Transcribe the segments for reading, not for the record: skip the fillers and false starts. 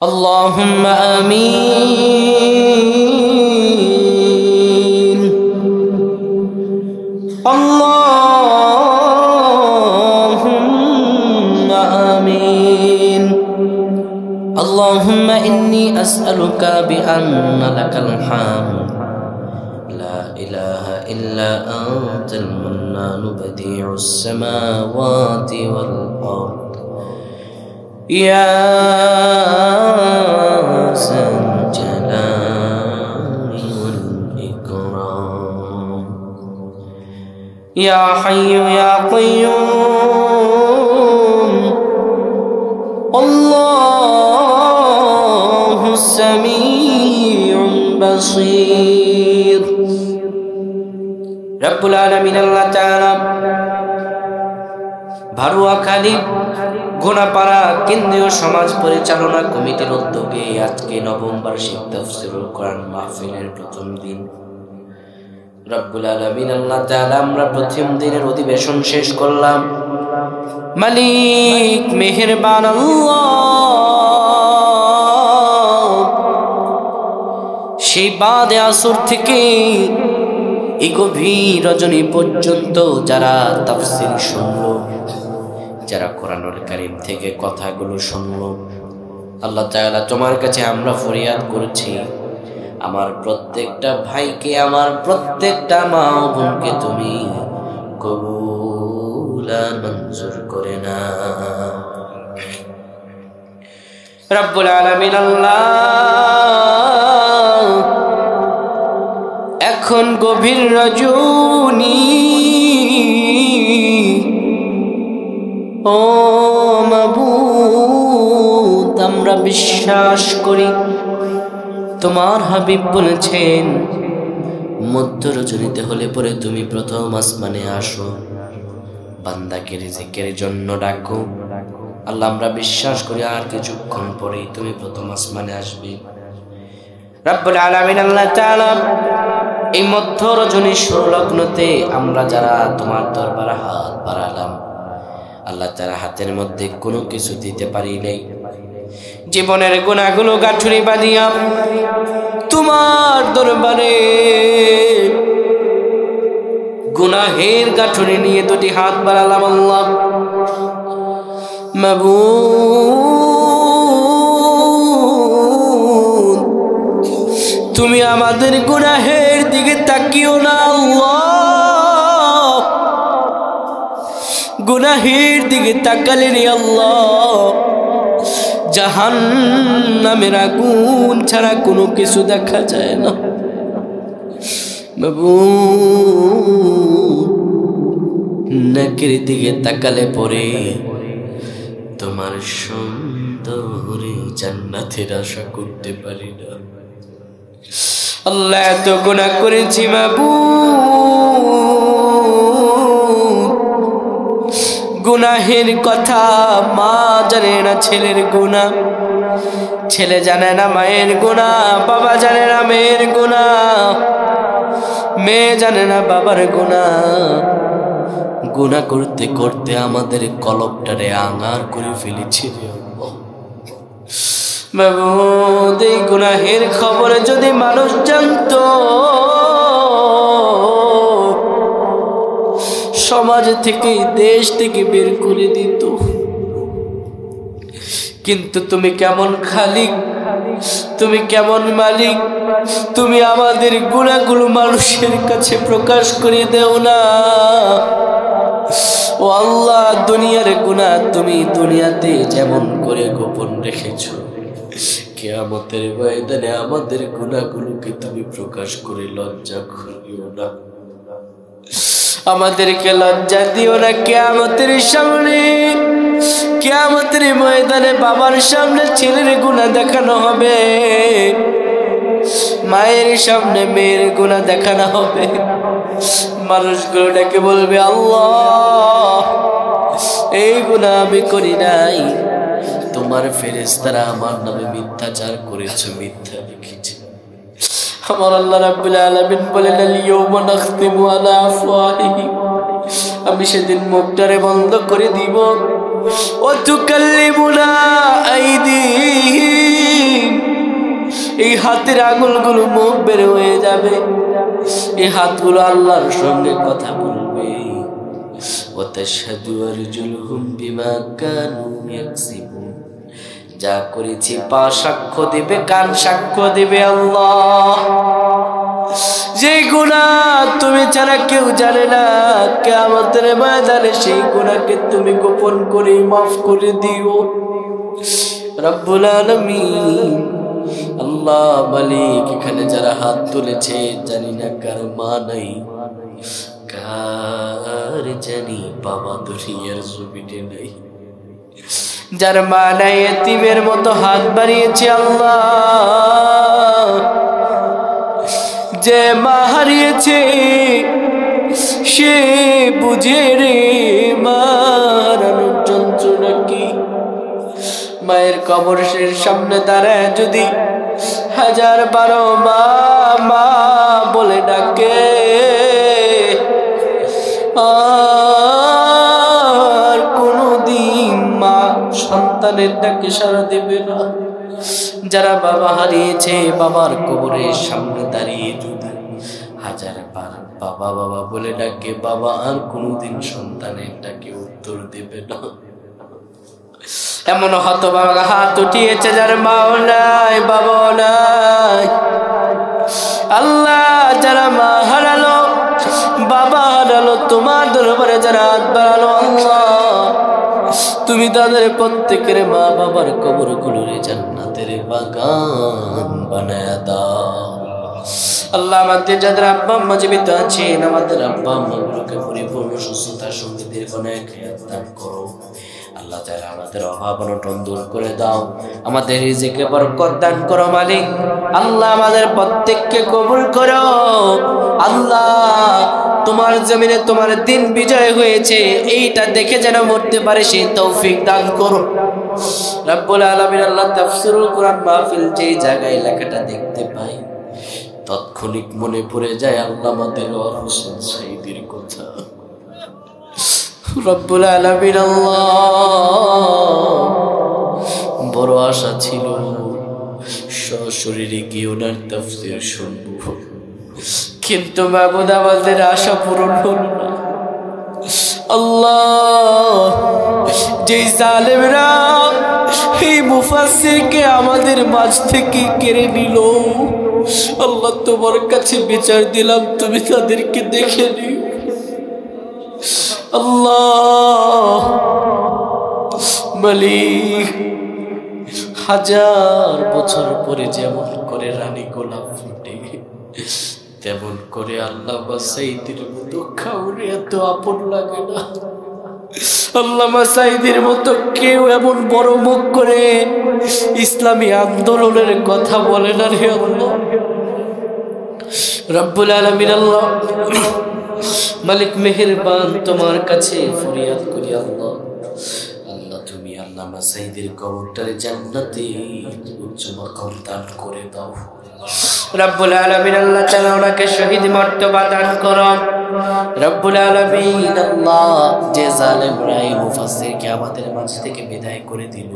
اللهم آمين. اللهم آمين. اللهم إني أسألك بأن لك الحمد لا إله إلا أنت المنان بديع السماوات والأرض يا ذا الجلال والإكرام يا حي يا قيوم الله السميع البصير. رب العالمين الله تعالى ভারুয়াখালী ঘোনাপাড়া কেন্দ্রীয় সমাজ পরিচালনা কমিটির উদ্যোগে আজকে নবম বার্ষিক তাফসীরুল কোরআন মাহফিলের প্রথম দিন। রব্বুল আলামিন আল্লাহ তাআলা আমরা প্রথম দিনের অধিবেশন শেষ করলাম। মালিক মেহেরবান আল্লাহ, সেই বাদে আসর থেকে এই গভীর রজনী পর্যন্ত যারা তাফসীর শুনলো, যারা কোরআনুল কারীম থেকে কথাগুলো শুনলো, আল্লাহ তাআলা তোমার কাছে আমরা ফরিয়াদ করছি, আমার প্রত্যেকটা ভাইকে, আমার প্রত্যেকটা মা ও বোনকে তুমি কবুল আর মঞ্জুর করে নাও। রব্বুল আলামিন আল্লাহ, এখন গভীর রজনী, ও মাবুদ, আমরা বিশ্বাস করি তোমার হাবিব বলেছেন মধ্য রজনীতে হলে পরে তুমি প্রথম আসমানে আসো, বান্দাকে রিজিকের জন্য ডাকো। আল্লাহ, আমরা বিশ্বাস করি আর কিছুক্ষণ পরেই তুমি প্রথম আসমানে আসবে। রব্বুল আলামিন আল্লাহ তাআলা এই মধ্য রজনীর সুলগ্নতে আমরা যারা তোমার দরবারে হাত বাড়ালাম, আল্লাহ তাআলা হাতের মধ্যে কোনো কিছু দিতে পারি নাই, জীবনের গুনাহগুলো গাঁঠুরি বাঁধিয়া তোমার দরবারে গুনাহের গাঁঠুরি নিয়ে দুটি হাত বাড়ালাম। আল্লাহ মাবুদ, তুমি আমাদের গুনাহের দিকে তাকিও না আল্লাহ, গুনাহের দিকে তাকালে রে আল্লাহ জাহান্নামের আগুন ছাড়া কোনো কিছু দেখা যায় না। মাবুদ, নাকের দিকে তাকালে পরে তোমার সুন্দর জান্নাতের আশা করতে পারি না। আল্লাহ, এত গুনাহ করেছি মাবুদ, গুনাহের কথা মা জানে না ছেলের গুনাহ, ছেলে জানে না মায়ের গুনাহ, বাবা জানে না মেয়ের গুনাহ, মেয়ে জানে না বাবার গুনাহ। গুনাহ করতে করতে আমাদের কলবটারে আঙার করে ফেলেছি মাবুদ। এই গুনাহের খবরে যদি মানুষ জানতো, সমাজ থেকে, দেশ থেকে বের করে দিত। কিন্তু তুমি কেমন খালিক, তুমি কেমন মালিক, তুমি আমাদের গুনাহগুলো মানুষের কাছে প্রকাশ করে দেও না। ও আল্লাহ, দুনিয়ার গুনাহ তুমি দুনিয়াতে যেমন করে গোপন রেখেছো, কিয়ামতের ময়দানে আমাদের গুনাহগুলোকে তুমি প্রকাশ করে লজ্জা করিও না, আমাদেরকে লজ্জা দিও না। কিয়ামতের সামনে, কিয়ামতের ময়দানে বাবার সামনে ছেলের গুনাহ দেখানো হবে, মায়ের সামনে মেয়ের গুনাহ দেখানো হবে। মানুষগুলো ডেকে বলবে, আল্লাহ এই গুনাহ আমি করি নাই, তোমার ফেরেশতারা আমার নামে মিথ্যাচার করেছে, মিথ্যা লিখেছে। আমার আল্লাহ রাব্বুল আলামিন বলেন, আল-ইয়াওমা নাখতিমু আলা আফওয়াহিহিম, আমি সেদিন মুখটারে বন্ধ করে দিব। ওয়া তুকাল্লিমুনা আইদিহিম, এই হাতের আঙুলগুলো মুখ বের হয়ে যাবে, এই হাতগুলো আল্লাহর সঙ্গে কথা বলবে। ওয়াতাশহাদু আরজুলুহুম বিমা কানু ইয়াকসিবুন, যা করেছি পা সাক্ষ্য দেবে, কান সাক্ষ্য দেবে। আল্লাহ, যে গুনাহ তুমি ছাড়া কেউ জানে না, কিয়ামতের ময়দানে সেই গুনাহকে তুমি গোপন করে মাফ করে দিও রব্বুল আলামিন। আল্লাহ মালিক, এখানে যারা হাত তুলেছে জানি না কার মা নাই, কার জানি বাবা দুনিয়ার জমিনে নাই, যার মা নাই এতিমের মতো হাত বাড়িয়েছে। আল্লাহ, যে মা হারিয়েছে সে বুঝে রে মারানোর যন্ত্রণা কি। মায়ের কবরের সামনে দাঁড়ায় যদি 1012 মা মা বলে ডাকে, আর কোনদিন মা সন্তানের ডাকে সাড়া দেবে না। যারা বাবা হারিয়েছে, বাবার কবরের সামনে দাঁড়িয়ে যদি 1000বার বাবা বাবা বলে ডাকে, বাবা আর কোনদিন সন্তানের ডাকে উত্তর দেবে না। এমন হতভাগা হাত উঠিয়েছে যার মাও নাই, বাবাও নাই। আল্লাহ, যারা মা হারালো, বাবা হারালো, তোমার দরবারে যারা হাত বাড়ালো, আল্লাহ তুমি তাদের প্রত্যেকের মা বাবার কবরগুলোরে জান্নাতের বাগান বানায়া দাও। আল্লাহ, আমাদের যাদের আব্বা আম্মা জীবিত আছেন, আমাদের আব্বা আম্মাগুলোকে পরিপূর্ণ সুস্থতার সঙ্গে দীর্ঘায়ু হায়াত দান করো। আল্লাহ, যারা আমাদের অভাব অনটন দূর করে দাও, আমাদের রিজিকে বরকত দান করো মালিক। আল্লাহ, আমাদের প্রত্যেককে কবুল করো। আল্লাহ, তোমার জমিনে তোমার দিন বিজয় হয়েছে এইটা দেখে যেন মরতে পারে সেই তৌফিক দান করো রব্বুল আলামিন। আল্লাহ, তাফসীরুল কোরআন মাহফিল যেই জায়গায় লেখাটা দেখতে পাই, তৎক্ষণিক মনে পড়ে যায় আল্লাহ আমাদের হোসেন সাইদির কথা। রব্বুল আলামিন, আল্লাহ, বড় আশা ছিল সশরীরে গিয়ে ওনার তাফসীর শুনব, কিন্তু মাবুদ আমাদের আশা পূরণ হল না। আল্লাহ, যে জালেমরা এই মুফাসসিরকে আমাদের মাঝ থেকে কেড়ে নিল, আল্লাহ তোমার কাছে বিচার দিলাম, তুমি তাদেরকে দেখে নিও। আল্লাহ মালিক, 1000 বছর পরে যেমন করে রানী গোলাপ ফুটে, তেমন করে আল্লাহ সাইদের মতো কাউরে এত আপন লাগে না। আল্লামা সাইদের মতো কেউ এমন বড় মুখ করে ইসলামী আন্দোলনের কথা বলে না রে আল্লাহ। রব্বুল আলামিন, আল্লাহ মালিক মেহেরবান, তোমার কাছে ফরিয়াদ করি আল্লাহ। আল্লাহ, তুমি আল্লামা সাইদের কবরটারে জান্নাতে উচ্চ মাকাম দান করে দাও রব্বুল আলামিন। আল্লাহ তাআলা ওনাকে শহীদ মর্তবা দান করো রব্বুল আলামিন। আল্লাহ, যে জালেমরা এই মুফাসসিরকে আমাদের মাঝ থেকে বিদায় করে দিল,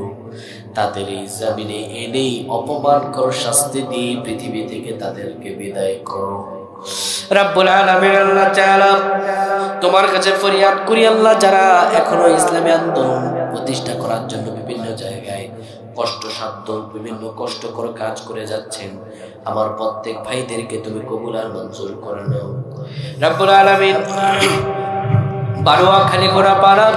তাদের এই জমিনে এনেই অপমান করো, শাস্তি দিয়ে পৃথিবী থেকে তাদেরকে বিদায় করো রব্বুল আলামিন। আল্লাহ তাআলা, তোমার কাছে ফরিয়াদ করি আল্লাহ, যারা এখনো ইসলামী আন্দোলন প্রতিষ্ঠা করার জন্য বিভিন্ন জায়গায় কষ্টসাধ্য বিভিন্ন কষ্টকর কাজ করে যাচ্ছেন, আমার প্রত্যেক ভাইদেরকে তুমি কবুল আর মঞ্জুর করে নাও রব্বুল আলামিন। বারোয়াখালী ঘোড়াপাড়া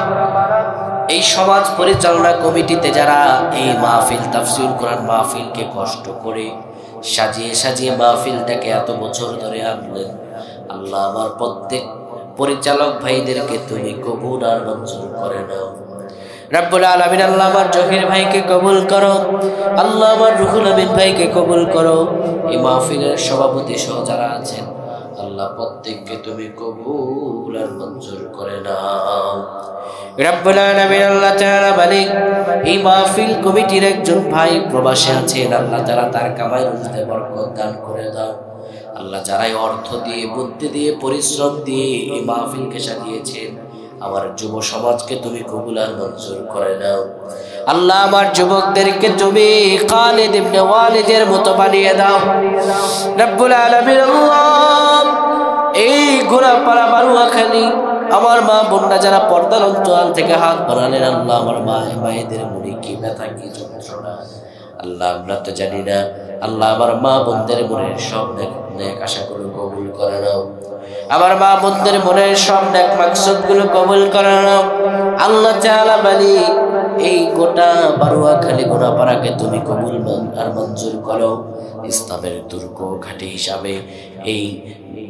এই সমাজ পরিচালনা কমিটিতে যারা এই মাহফিল তাফসীর কোরআন মাহফিলকে কষ্ট করে সাজিয়ে সাজিয়ে মাহফিলটাকে এত বছর ধরে আনলেন, আল্লাহ আমার প্রত্যেক পরিচালক ভাইদেরকে তুমি কবুল আর মঞ্জুর করে নাও রব্বুল আলামিন। আল্লাহ, আমার জহির ভাইকে কবুল করো, আল্লাহ আমার রুহুল আমিন ভাইকে কবুল করো, এই মাহফিলের সভাপতি সহ যারা আছেন, আল্লাহ প্রত্যেককে তুমি কবুল আর মঞ্জুর করে নাও রব্বুল আলামিন। আল্লাহ তাআলা মালিক, এই মাহফিল কমিটির একজন ভাই প্রবাসে আছেন, আল্লাহ তাআলা তার কামাই রুজিতে বরকত দান করে দাও আল্লাহ। যারাই অর্থ দিয়ে, বুদ্ধি দিয়ে, পরিশ্রম দিয়ে এই মাহফিলকে সাজিয়েছেন, আমার যুব সমাজকে তুমি কবুল আর মঞ্জুর করে নাও। আল্লাহ আমার যুবকদেরকে তুমি খালিদ ইবনে ওয়ালিদের মতো বানিয়ে দাও রব্বুল আলামিন। আল্লাহ এই ঘোড়াপাড়া বারুয়াখালী আমার মা বোনরা যারা পর্দার অন্তরাল থেকে হাত বাড়ালেন, আল্লাহ আমার মায়েদের মনে কি ব্যথা কি যন্ত্রণা আল্লাহ আমরা তো জানি না। আল্লাহ আমার মা বোনদের মনের সব নেক আশাগুলো কবুল করে নাও। আমার মা বোনদের মনের সব নেক মাকসুদগুলো কবুল করে নাও। আল্লাহ তাআলা মালিক এই গোটা বারুয়াখালী ঘোড়াপাড়াকে তুমি কবুল আর মঞ্জুর করো। ইসলামের দুর্গ ঘাঁটি হিসাবে এই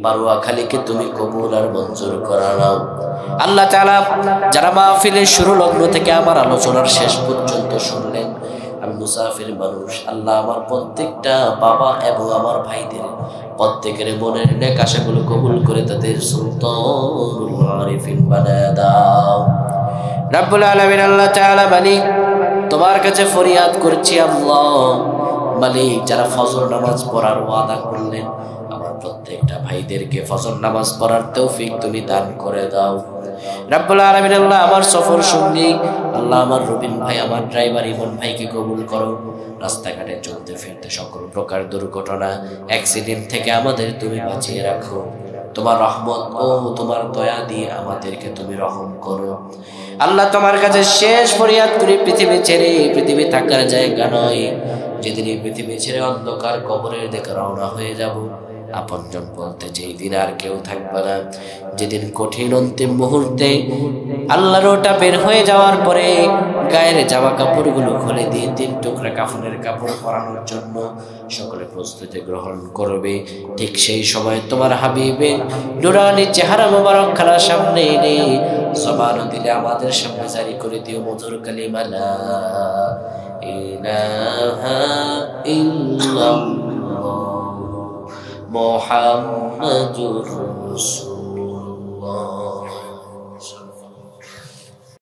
বারুয়াখালীকে তুমি কবুল আর মঞ্জুর করে নাও। আল্লাহ তাআলা যারা মাহফিলের শুরু লগ্ন থেকে আমার আলোচনার শেষ পর্যন্ত শুনলেন, আমি মুসাফির মানুষ, আল্লাহ আমার প্রত্যেকটা বাবা এবং আমার ভাইদের প্রত্যেকের মনের নেক আশাগুলো কবুল করে তাদের সুলতানুল আরিফিন বানায় দাও রব্বুল আলামিন। আল্লাহ তাআলা মালিক তোমার কাছে ফরিয়াদ করছি আল্লাহ মালিক, যারা ফজর নামাজ পড়ার ওয়াদা করলেন আমার প্রত্যেকটা ভাইদেরকে ফজর নামাজ পড়ার তৌফিক তুমি দান করে দাও রব্বুল আলামিন। আল্লাহ আমার সফর সঙ্গী আল্লাহ আমার রবিন ভাই, আমার ড্রাইভার ইমন ভাইকে কবুল করো। রাস্তাঘাটে চলতে ফিরতে সকল প্রকার দুর্ঘটনা অ্যাক্সিডেন্ট থেকে আমাদের তুমি বাঁচিয়ে রাখো। তোমার রহমত ও তোমার দয়া দিয়ে আমাদেরকে তুমি রহম করো আল্লাহ। তোমার কাছে শেষ ফরিয়াদ করি, পৃথিবী ছেড়ে পৃথিবী থাকার জায়গা নয়, যেদিন এই পৃথিবী ছেড়ে অন্ধকার কবরের দিকে রওনা হয়ে যাব, আপনজন বলতে যেই দিন আর কেউ থাকবে না, যেদিন কঠিন অন্তিম মুহূর্তে আল্লাহর ওটা বের হয়ে যাওয়ার পরে গায়ের জামা কাপড়গুলো খুলে দিয়ে 3 টুকরা কাফনের কাপড় পরানোর জন্য সকলে প্রস্তুতি গ্রহণ করবে, ঠিক সেই সময় তোমার হাবিবে নুরানি চেহারা মোবারক খানার সামনে এনে জবান দিলে আমাদের সামনে জারি করে দিও মধুর কালিমা লা ইলাহা ইল্লাল্লাহ মুহাম্মাদুর রাসূলুল্লাহ।